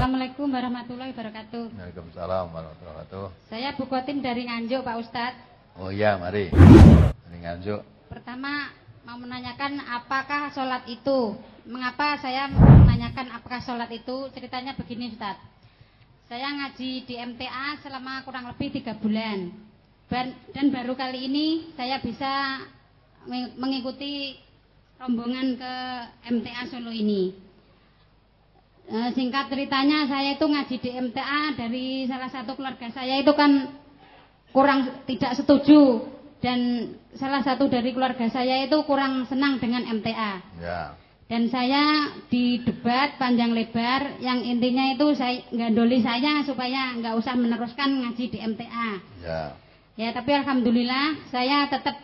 Assalamualaikum warahmatullahi wabarakatuh. Waalaikumsalam warahmatullahi wabarakatuh. Saya Bu Kotin dari Nganjuk, Pak Ustadz. Oh iya, mari. Dari Nganjuk. Pertama mau menanyakan apakah sholat itu? Mengapa saya menanyakan apakah sholat itu? Ceritanya begini, Ustadz. Saya ngaji di MTA selama kurang lebih 3 bulan. Dan baru kali ini saya bisa mengikuti rombongan ke MTA Solo ini. Singkat ceritanya, saya itu ngaji di MTA dari salah satu keluarga saya itu kan kurang tidak setuju, dan salah satu dari keluarga saya itu kurang senang dengan MTA. Ya. Dan saya didebat panjang lebar, yang intinya itu saya gandoli saya supaya nggak usah meneruskan ngaji di MTA. Ya. Ya, tapi alhamdulillah saya tetap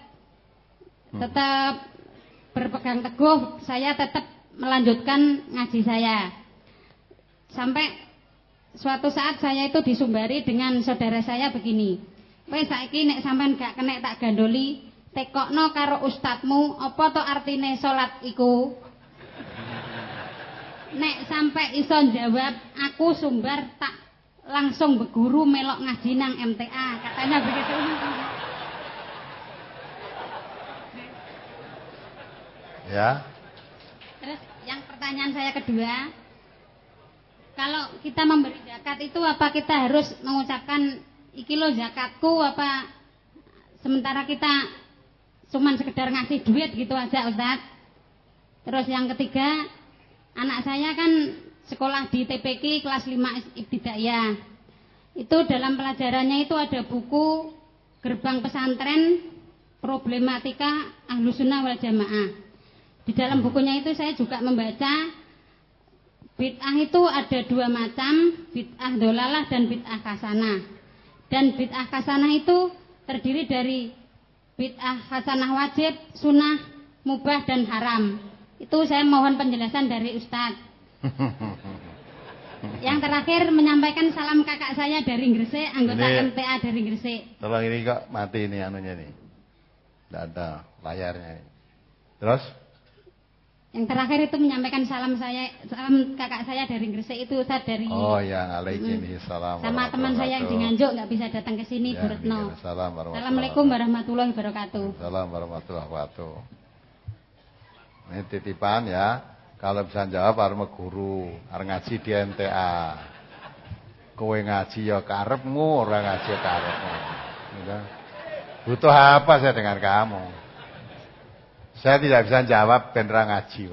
berpegang teguh, saya tetap melanjutkan ngaji saya. Sampai suatu saat saya itu disumbari dengan saudara saya begini. Wes saiki nek sampean gak kena tak gandoli, tekokno karo ustadmu apa to artine salat iku? Nek sampai iso jawab, aku sumbar tak langsung beguru melok ngaji nang MTA, katanya begitu. Ya. Terus yang pertanyaan saya kedua, kalau kita memberi zakat itu apa kita harus mengucapkan iki lo zakatku, apa sementara kita cuman sekedar ngasih duit gitu aja, Ustaz? Terus yang ketiga, anak saya kan sekolah di TPQ kelas 5 Ibtidaiyah. Itu dalam pelajarannya itu ada buku Gerbang Pesantren Problematika Ahlussunnah wal Jamaah. Di dalam bukunya itu saya juga membaca bid'ah itu ada 2 macam, bid'ah dolalah dan bid'ah hasanah. Dan bid'ah hasanah itu terdiri dari bid'ah hasanah wajib, sunnah, mubah, dan haram. Itu saya mohon penjelasan dari Ustadz. Yang terakhir menyampaikan salam kakak saya dari Gresik, anggota MTA dari Gresik. Tolong ini kok mati ini anunya nih. Tidak ada layarnya. Terus? Yang terakhir itu menyampaikan salam kakak saya dari Gresik itu, Ustaz, dari. Oh ya, Waalaikumsalam. Sama teman saya yang di Nganjuk nggak bisa datang ke sini, ya, Bu Retno. Assalamualaikum warahmatullahi wabarakatuh. Assalamualaikum warahmatullahi wabarakatuh. Ini titipan ya. Kalau bisa jawab harus guru, harus ngaji di MTA. Kowe ngaji ya karepmu, orang ngaji ya karepmu. Butuh apa saya dengan kamu? Saya tidak bisa jawab beneran ngaji.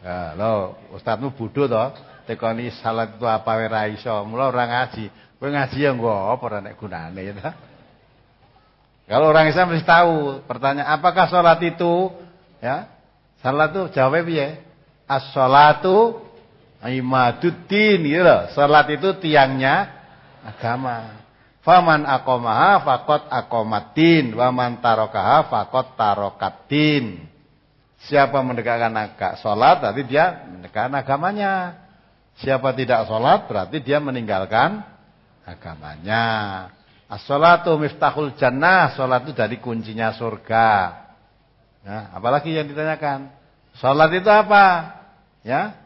Ya, lo ustadzmu bodoh toh. Tekoni salat itu apa wae ra iso. Mula ora ngaji. Kowe ngaji ya nggo apa ora nek gunane ya. Kalau orang Islam mesti tahu, pertanyaan apakah salat itu ya? Salat itu jawabnya piye? As-shalatu imaduddin gitu loh. Salat itu tiangnya agama. Faman aqamaha faqad aqamaddin wa man tarakaha faqad tarakaddin. Siapa mendekatkan salat berarti dia mendekatkan agamanya. Siapa tidak salat berarti dia meninggalkan agamanya. As-shalatu miftahul jannah, salat itu dari kuncinya surga. Nah, apalagi yang ditanyakan? Salat itu apa? Ya.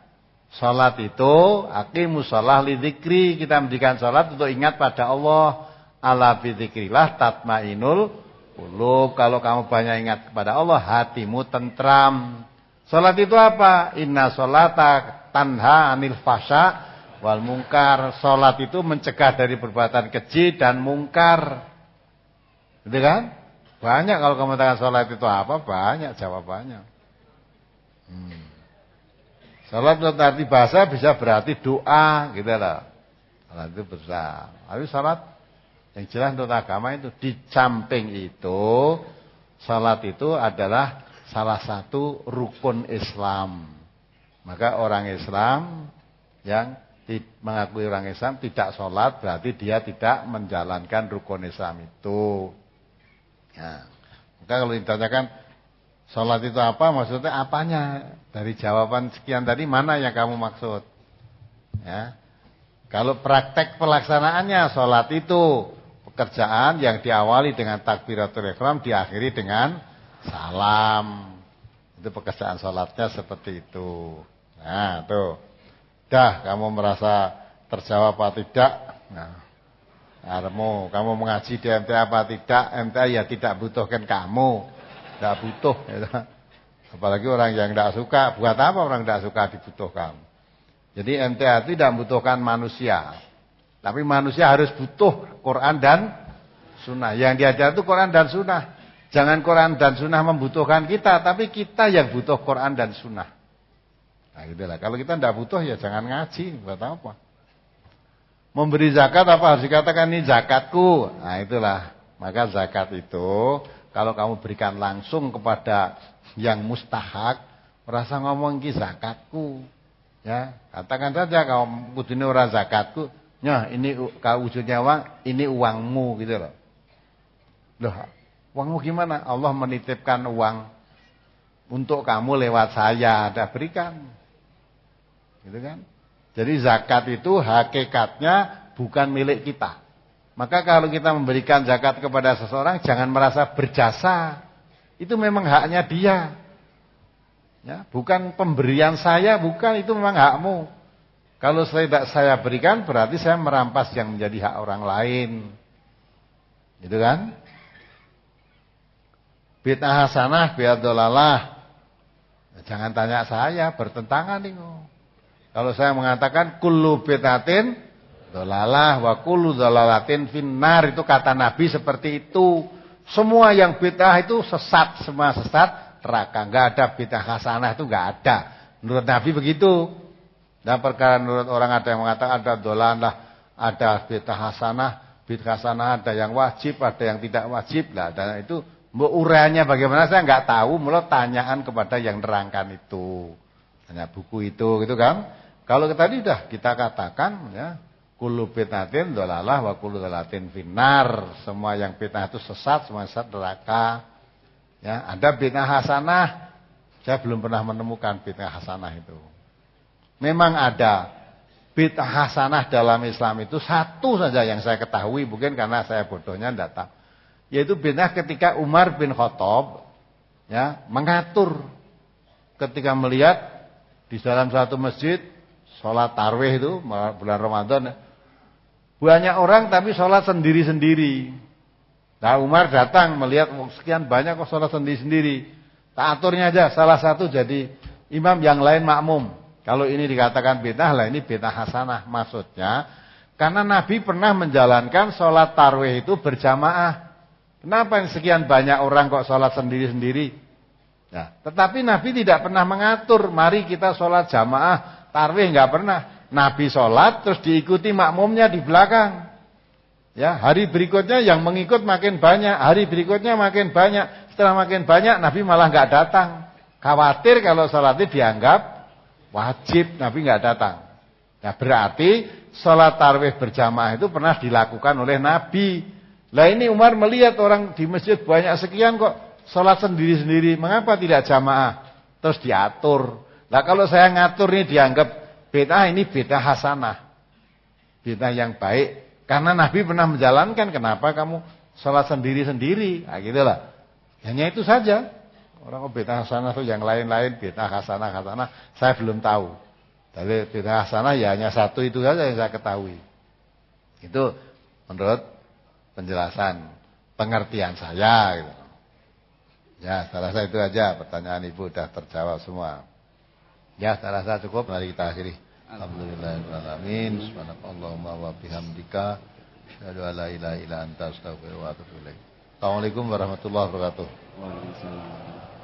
Salat itu aqimus shalah li dzikri, kita mendirikan salat untuk ingat pada Allah. Ala bi dzikrillah tatmainul qulub. Kalau kamu banyak ingat kepada Allah, hatimu tentram. Salat itu apa? Inna sholata tanha anil fasya wal mungkar. Salat itu mencegah dari perbuatan keji dan mungkar. Gitu kan? Banyak kalau kamu tanya salat itu apa? Banyak jawabannya. Salat arti bahasa bisa berarti doa, gitu loh. Salat itu besar. Tapi salat yang jelas untuk agama itu di samping itu, salat itu adalah salah satu rukun Islam. Maka orang Islam yang mengakui orang Islam tidak sholat berarti dia tidak menjalankan rukun Islam itu. Ya. Maka kalau ditanyakan sholat itu apa, maksudnya apanya? Dari jawaban sekian tadi mana yang kamu maksud? Ya. Kalau praktek pelaksanaannya sholat itu pekerjaan yang diawali dengan takbiratul ihram diakhiri dengan salam. Itu pekerjaan sholatnya seperti itu. Nah, tuh. Dah, kamu merasa terjawab apa tidak? Nah, kamu mengaji di MTA apa tidak? MTA ya tidak butuhkan kamu. Tidak butuh. Ya. Apalagi orang yang tidak suka. Buat apa orang tidak suka dibutuhkan? Jadi MTA itu tidak membutuhkan manusia. Tapi manusia harus butuh Quran dan Sunnah. Yang diajar itu Quran dan Sunnah. Jangan Quran dan Sunnah membutuhkan kita. Tapi kita yang butuh Quran dan Sunnah. Nah gitulah. Kalau kita tidak butuh ya jangan ngaji. Buat apa? Memberi zakat apa harus dikatakan ini zakatku. Nah itulah. Maka zakat itu kalau kamu berikan langsung kepada yang mustahak, merasa ngomong ki zakatku. Ya, katakan saja kamu kudune ora zakatku. Nah, ini kalau wujudnya uang, ini uangmu gitu loh. Loh, uangmu gimana? Allah menitipkan uang untuk kamu lewat saya, ada berikan. Gitu kan? Jadi zakat itu hakikatnya bukan milik kita. Maka kalau kita memberikan zakat kepada seseorang jangan merasa berjasa. Itu memang haknya dia. Ya, bukan pemberian saya, bukan, itu memang hakmu. Kalau tidak saya berikan berarti saya merampas yang menjadi hak orang lain. Gitu kan? Bid'ah hasanah biar dolalah. Jangan tanya saya, bertentangan nih. Kalau saya mengatakan kullu bid'atin dolalah wa kullu dolalatin finnar, itu kata Nabi seperti itu. Semua yang bid'ah itu sesat, semua sesat neraka. Enggak ada bid'ah hasanah, itu enggak ada. Menurut Nabi begitu. Dan perkara menurut orang ada yang mengatakan ada dolalah, ada bid'ah hasanah, bid'ah hasanah ada yang wajib, ada yang tidak wajib lah. Dan itu uraiannya bagaimana saya enggak tahu, mulai tanyaan kepada yang nerangkan itu. Hanya buku itu gitu kan. Kalau tadi sudah kita katakan ya, kullu bid'atin dolalah wa kullu dolalatin finnar. Semua yang bid'ah itu sesat, semua sesat neraka. Ya, ada bid'ah hasanah. Saya belum pernah menemukan bid'ah hasanah itu. Memang ada bid'ah hasanah dalam Islam itu satu saja yang saya ketahui, mungkin karena saya bodohnya tidak tahu. Yaitu bid'ah ketika Umar bin Khattab ya, mengatur ketika melihat di dalam satu masjid sholat tarawih itu bulan Ramadan, banyak orang tapi sholat sendiri-sendiri. Nah Umar datang melihat sekian banyak kok sholat sendiri-sendiri. Tak aturnya aja, salah satu jadi imam, yang lain makmum. Kalau ini dikatakan bid'ah lah, ini bid'ah hasanah. Maksudnya karena Nabi pernah menjalankan sholat tarawih itu berjamaah. Kenapa sekian banyak orang kok sholat sendiri-sendiri? Nah, tetapi Nabi tidak pernah mengatur, mari kita sholat jamaah. Tarawih enggak pernah. Nabi sholat terus diikuti makmumnya di belakang. Ya, hari berikutnya yang mengikut makin banyak, hari berikutnya makin banyak. Setelah makin banyak Nabi malah enggak datang. Khawatir kalau sholatnya dianggap wajib, Nabi enggak datang. Nah, berarti sholat tarawih berjamaah itu pernah dilakukan oleh Nabi. Lah ini Umar melihat orang di masjid banyak sekian kok sholat sendiri-sendiri, mengapa tidak jamaah? Terus diatur. Nah kalau saya ngatur ini dianggap bid'ah, ini bid'ah hasanah. Bid'ah yang baik. Karena Nabi pernah menjalankan, kenapa kamu sholat sendiri-sendiri? Nah gitulah. Hanya itu saja. Orang bid'ah hasanah itu yang lain-lain, bid'ah hasanah, saya belum tahu. Dari bid'ah hasanah ya hanya satu itu saja yang saya ketahui. Itu menurut penjelasan, pengertian saya. Gitu. Ya, saya rasa itu aja, pertanyaan Ibu sudah terjawab semua. Ya, saya rasa cukup. Mari kita akhiri. Alhamdulillahirrahmanirrahim. Subhanakallahumma wa bihamdika asyhadu an la ilaha illa anta astaghfiruka wa atubu ilaik. Assalamualaikum warahmatullahi wabarakatuh. Waalaikumsalam.